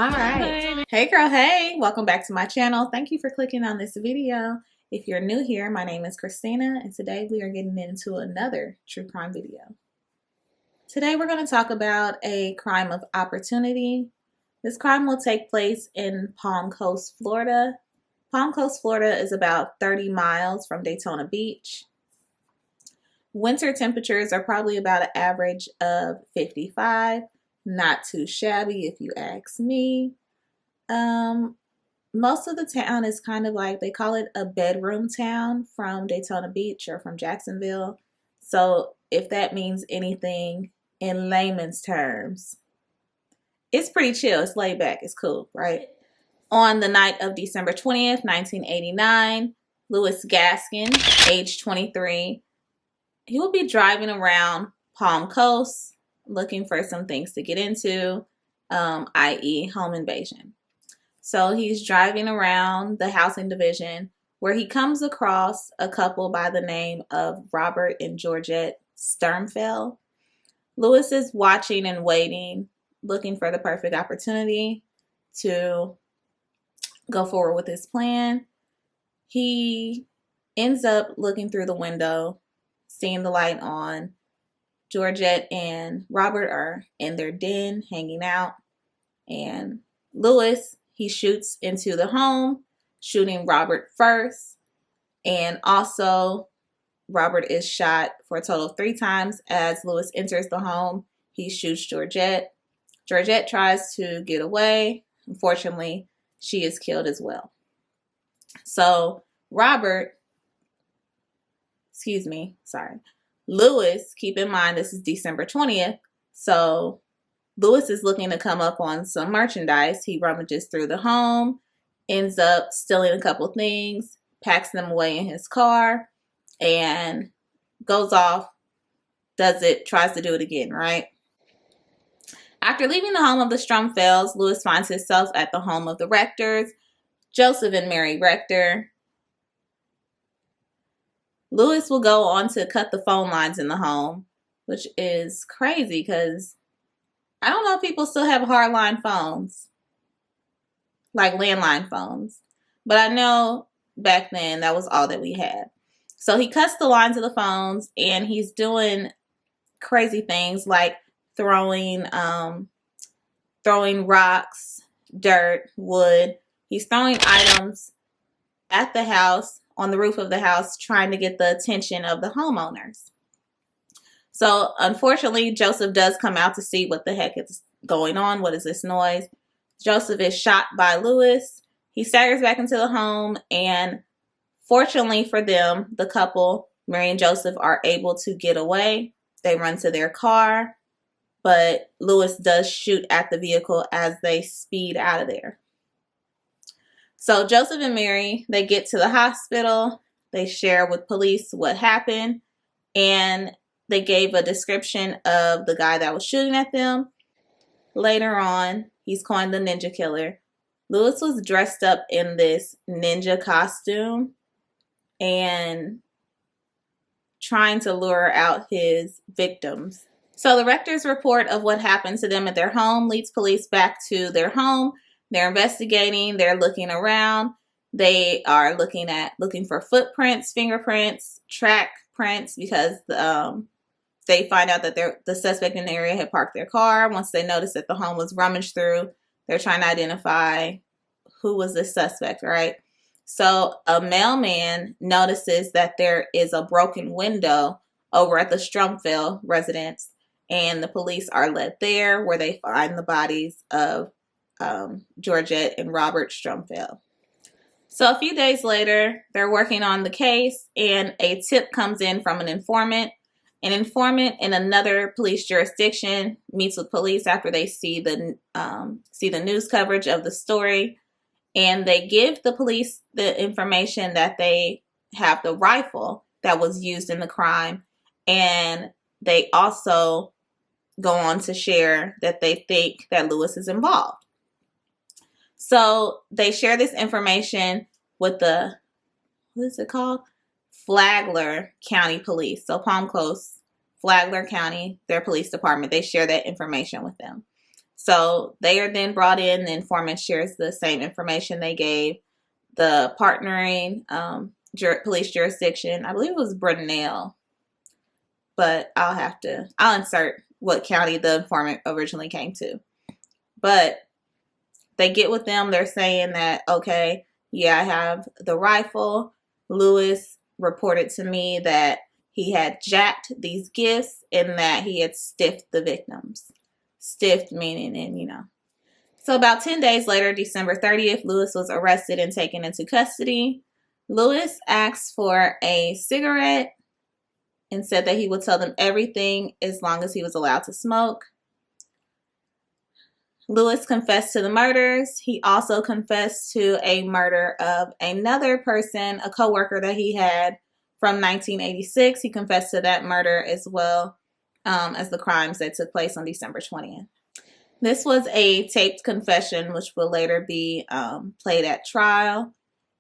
All right. Hey girl, hey. Welcome back to my channel. Thank you for clicking on this video. If you're new here, my name is Christina, and today we are getting into another true crime video. Today we're going to talk about a crime of opportunity. This crime will take place in Palm Coast, Florida. Palm Coast, Florida is about 30 miles from Daytona Beach. Winter temperatures are probably about an average of 55. Not too shabby if you ask me. Most of the town is kind of like, they call it a bedroom town from Daytona Beach or from Jacksonville. So if that means anything in layman's terms, it's pretty chill. It's laid back. It's cool, right? On the night of December 20th, 1989, Louis Gaskin, age 23, he will be driving around Palm Coast looking for some things to get into, i.e. home invasion. So he's driving around the housing division where he comes across a couple by the name of Robert and Georgette Sternfeld. Louis is watching and waiting, looking for the perfect opportunity to go forward with his plan. He ends up looking through the window, seeing the light on. Georgette and Robert are in their den hanging out, and Louis, he shoots into the home, shooting Robert first, and also Robert is shot for a total of 3 times. As Louis enters the home, he shoots Georgette. Georgette tries to get away. Unfortunately, she is killed as well. So Louis, keep in mind this is December 20th, so Louis is looking to come up on some merchandise. He rummages through the home, ends up stealing a couple things, packs them away in his car, and goes off, tries to do it again, right? After leaving the home of the Strumfelds, Louis finds himself at the home of the Rectors, Joseph and Mary Rector. Louis will go on to cut the phone lines in the home, which is crazy because I don't know if people still have hardline phones, like landline phones. But I know back then that was all that we had. So he cuts the lines of the phones and he's doing crazy things like throwing rocks, dirt, wood. He's throwing items at the house, on the roof of the house, trying to get the attention of the homeowners. So unfortunately, Joseph does come out to see what the heck is going on. What is this noise? Joseph is shot by Louis. He staggers back into the home, and fortunately for them, the couple, Mary and Joseph, are able to get away. They run to their car, but Louis does shoot at the vehicle as they speed out of there. So Joseph and Mary, they get to the hospital. They share with police what happened, and they gave a description of the guy that was shooting at them. Later on, he's coined the Ninja Killer. Louis was dressed up in this ninja costume and trying to lure out his victims. So the Rector's report of what happened to them at their home leads police back to their home. They're investigating, they're looking around, they are looking for footprints, fingerprints, track prints, because they find out that the suspect in the area had parked their car. Once they noticed that the home was rummaged through, they're trying to identify who was the suspect, right? So a mailman notices that there is a broken window over at the Strumfeld residence, and the police are led there where they find the bodies of Georgette and Robert Strumfeld. So a few days later, they're working on the case, and a tip comes in from an informant. An informant in another police jurisdiction meets with police after they see the news coverage of the story, and they give the police the information that they have the rifle that was used in the crime, and they also go on to share that they think that Louis is involved. So they share this information with the, what is it called? Flagler County Police. So Palm Coast, Flagler County, their police department, they share that information with them. So they are then brought in. The informant shares the same information they gave the partnering police jurisdiction. I believe it was Brittney, but I'll insert what county the informant originally came to. But they get with them. They're saying that, okay, yeah, I have the rifle. Lewis reported to me that he had jacked these gifts and that he had stiffed the victims. Stiffed meaning, So about 10 days later, December 30th, Lewis was arrested and taken into custody. Lewis asked for a cigarette and said that he would tell them everything as long as he was allowed to smoke. Lewis confessed to the murders. He also confessed to a murder of another person, a coworker that he had from 1986. He confessed to that murder as well as the crimes that took place on December 20th. This was a taped confession, which will later be played at trial.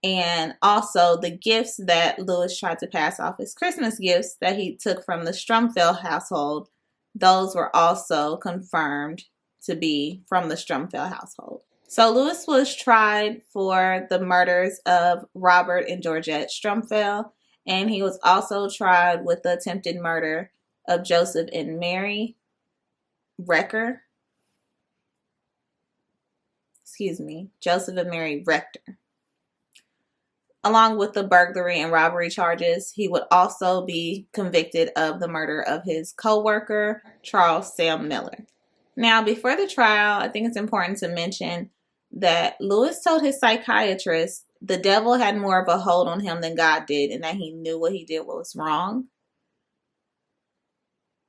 And also the gifts that Lewis tried to pass off as Christmas gifts that he took from the Strumfeld household, those were also confirmed to be from the Strumfeld household. So Lewis was tried for the murders of Robert and Georgette Strumfeld, and he was also tried with the attempted murder of Joseph and Mary Rector. Joseph and Mary Rector. Along with the burglary and robbery charges, he would also be convicted of the murder of his co-worker, Charles Sam Miller. Now, before the trial, I think it's important to mention that Lewis told his psychiatrist the devil had more of a hold on him than God did, and that he knew what he did was wrong.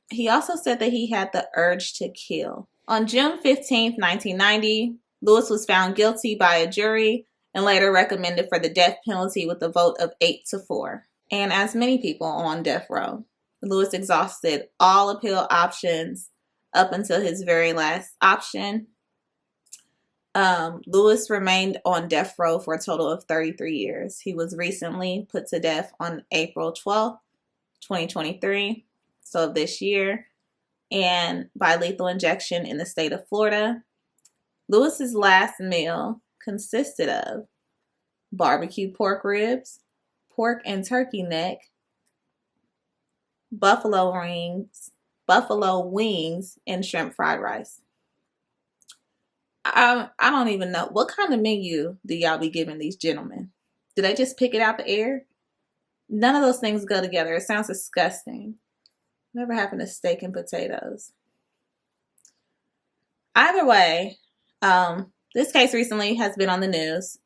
He also said that he had the urge to kill. On June 15th, 1990, Lewis was found guilty by a jury and later recommended for the death penalty with a vote of 8-4. And as many people on death row, Lewis exhausted all appeal options up until his very last option. Lewis remained on death row for a total of 33 years. He was recently put to death on April 12th, 2023, so this year, and by lethal injection in the state of Florida. Lewis's last meal consisted of barbecue pork ribs, pork and turkey neck, buffalo wings, and shrimp fried rice. I don't even know. What kind of menu do y'all be giving these gentlemen? Do they just pick it out the air? None of those things go together. It sounds disgusting. Whatever happened to steak and potatoes? Either way, this case recently has been on the news,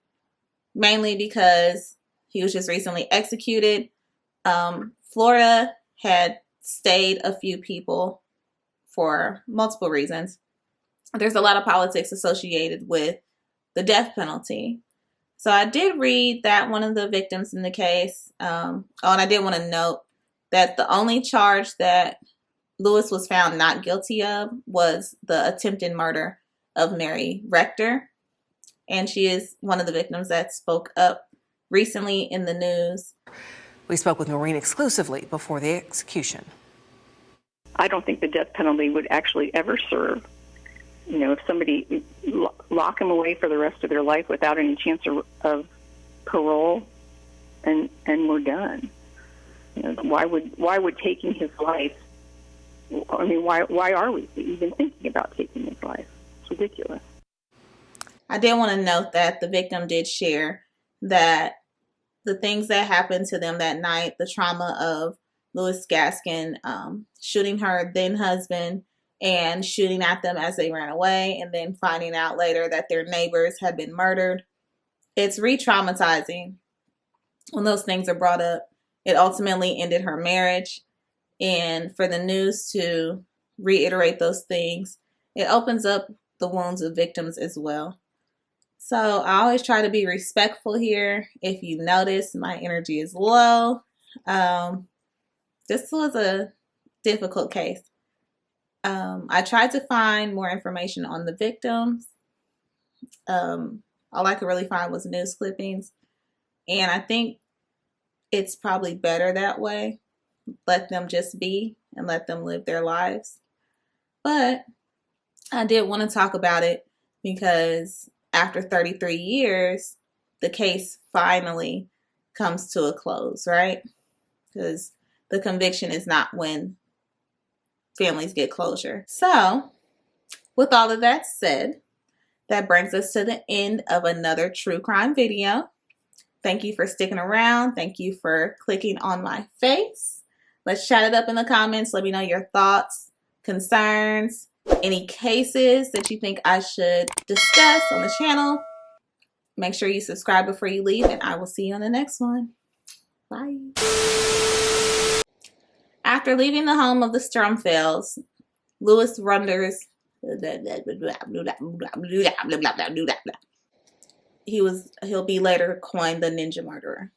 mainly because he was just recently executed. Florida had stayed a few people for multiple reasons. There's a lot of politics associated with the death penalty. So I did read that one of the victims in the case, and I did want to note that the only charge that Lewis was found not guilty of was the attempted murder of Mary Rector. And she is one of the victims that spoke up recently in the news. We spoke with Noreen exclusively before the execution. I don't think the death penalty would actually ever serve. If somebody lock them away for the rest of their life without any chance of parole, and we're done. Why would taking his life? I mean, why are we even thinking about taking his life? It's ridiculous. I did want to note that the victim did share that the things that happened to them that night, the trauma of Louis Gaskin shooting her then husband and shooting at them as they ran away, and then finding out later that their neighbors had been murdered. It's re-traumatizing when those things are brought up. It ultimately ended her marriage, and for the news to reiterate those things, it opens up the wounds of victims as well. So I always try to be respectful here. If you notice, my energy is low. This was a difficult case. I tried to find more information on the victims. All I could really find was news clippings. And I think it's probably better that way. Let them just be and let them live their lives. But I did want to talk about it because after 33 years, the case finally comes to a close, right? Because the conviction is not when families get closure. So, with all of that said, that brings us to the end of another true crime video. Thank you for sticking around. Thank you for clicking on my face. Let's chat it up in the comments. Let me know your thoughts, concerns, any cases that you think I should discuss on the channel. Make sure you subscribe before you leave, and I will see you on the next one. Bye. After leaving the home of the Strumfelds, Louis Runders, he'll be later coined the Ninja Murderer.